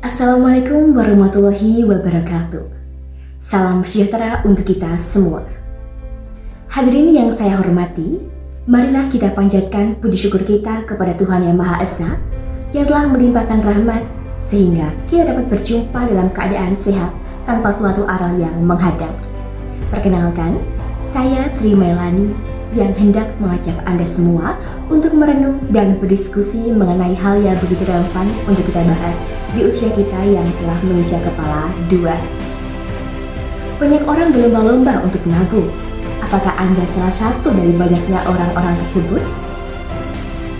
Assalamualaikum warahmatullahi wabarakatuh. Salam sejahtera untuk kita semua. Hadirin yang saya hormati, marilah kita panjatkan puji syukur kita kepada Tuhan Yang Maha Esa yang telah melimpahkan rahmat sehingga kita dapat berjumpa dalam keadaan sehat tanpa suatu aral yang menghadang. Perkenalkan, saya Tri Mailani yang hendak mengajak Anda semua untuk merenung dan berdiskusi mengenai hal yang begitu relevan untuk kita bahas di usia kita yang telah menginjak kepala 2. Banyak orang berlomba-lomba untuk menabung. Apakah Anda salah satu dari banyaknya orang-orang tersebut?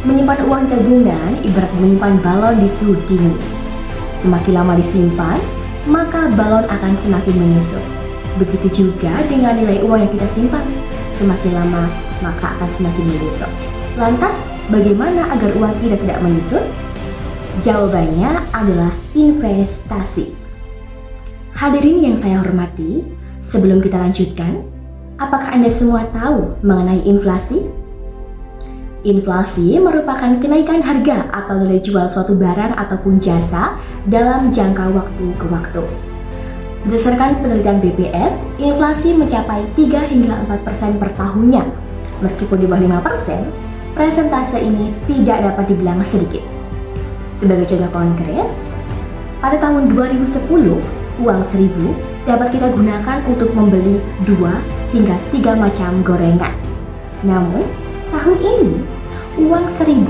Menyimpan uang di tabungan ibarat menyimpan balon di suhu dingin. Semakin lama disimpan, maka balon akan semakin menyusut. Begitu juga dengan nilai uang yang kita simpan. Semakin lama, maka akan semakin menyusut. Lantas, bagaimana agar uang kita tidak menyusut? Jawabannya adalah investasi. Hadirin yang saya hormati, sebelum kita lanjutkan, apakah Anda semua tahu mengenai inflasi? Inflasi merupakan kenaikan harga atau nilai jual suatu barang ataupun jasa dalam jangka waktu ke waktu. Berdasarkan penelitian BPS, inflasi mencapai 3 hingga 4% per tahunnya. Meskipun di bawah 5%, persentase ini tidak dapat dibilang sedikit. Sebagai contoh konkret, pada tahun 2010, uang 1.000 dapat kita gunakan untuk membeli 2 hingga 3 macam gorengan. Namun, tahun ini, uang 1.000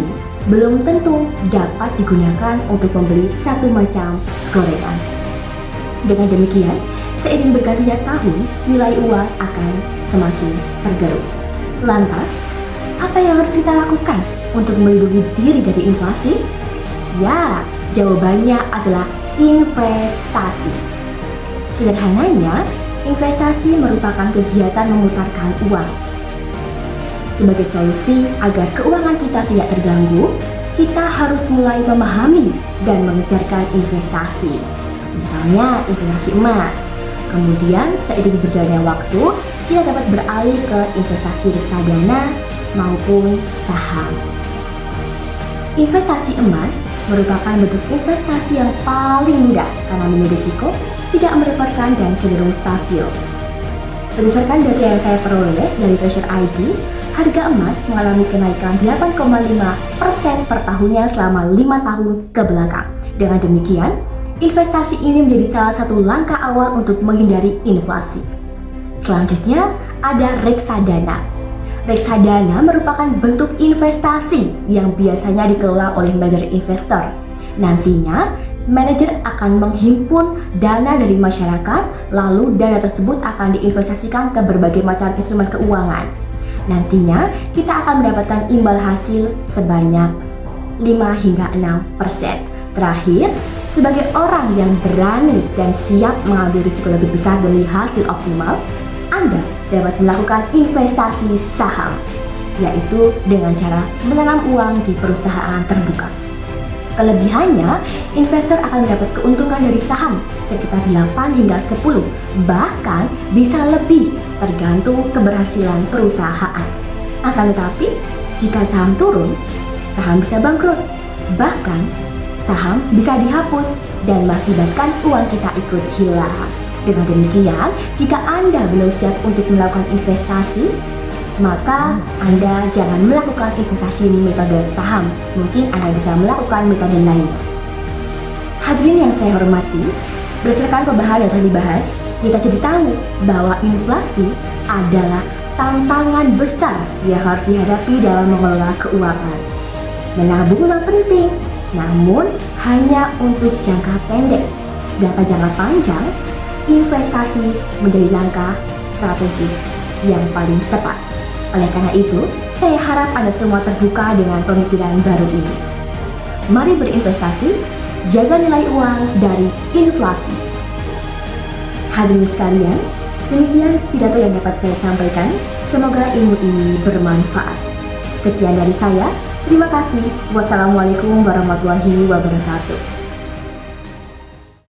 belum tentu dapat digunakan untuk membeli 1 macam gorengan. Dengan demikian, seiring bergantinya tahun, nilai uang akan semakin tergerus. Lantas, apa yang harus kita lakukan untuk melindungi diri dari inflasi? Ya, jawabannya adalah investasi. Sederhananya, investasi merupakan kegiatan memutarkan uang. Sebagai solusi agar keuangan kita tidak terganggu, kita harus mulai memahami dan mengejarkan investasi. Misalnya investasi emas. Kemudian seiring berjalannya waktu, kita dapat beralih ke investasi reksadana maupun saham. Investasi emas merupakan bentuk investasi yang paling mudah karena minim risiko, tidak merepotkan dan cenderung stabil. Berdasarkan data yang saya peroleh dari Treasure ID, harga emas mengalami kenaikan 8,5% per tahunnya selama 5 tahun ke belakang. Dengan demikian, investasi ini menjadi salah satu langkah awal untuk menghindari inflasi. Selanjutnya ada reksadana. Reksadana merupakan bentuk investasi yang biasanya dikelola oleh manajer investor. Nantinya, manajer akan menghimpun dana dari masyarakat, lalu dana tersebut akan diinvestasikan ke berbagai macam instrumen keuangan. Nantinya, kita akan mendapatkan imbal hasil sebanyak 5 hingga 6%. Terakhir, sebagai orang yang berani dan siap mengambil risiko lebih besar demi hasil optimal, Anda dapat melakukan investasi saham, yaitu dengan cara menanam uang di perusahaan terbuka. Kelebihannya, investor akan mendapat keuntungan dari saham sekitar 8 hingga 10, bahkan bisa lebih tergantung keberhasilan perusahaan. Akan tetapi, jika saham turun, saham bisa bangkrut, bahkan saham bisa dihapus dan mengakibatkan uang kita ikut hilang. Dengan demikian, jika Anda belum siap untuk melakukan investasi, maka Anda jangan melakukan investasi di metode saham. Mungkin Anda bisa melakukan metode lainnya. Hadirin yang saya hormati, berdasarkan pembahasan yang telah dibahas, kita jadi tahu bahwa inflasi adalah tantangan besar yang harus dihadapi dalam mengelola keuangan. Menabung memang penting, namun hanya untuk jangka pendek. Sedangkan jangka panjang, investasi menjadi langkah strategis yang paling tepat. Oleh karena itu, saya harap Anda semua terbuka dengan pemikiran baru ini. Mari berinvestasi, jaga nilai uang dari inflasi. Hadirin sekalian, demikian pidato yang dapat saya sampaikan. Semoga ilmu ini bermanfaat. Sekian dari saya. Terima kasih. Wassalamualaikum warahmatullahi wabarakatuh.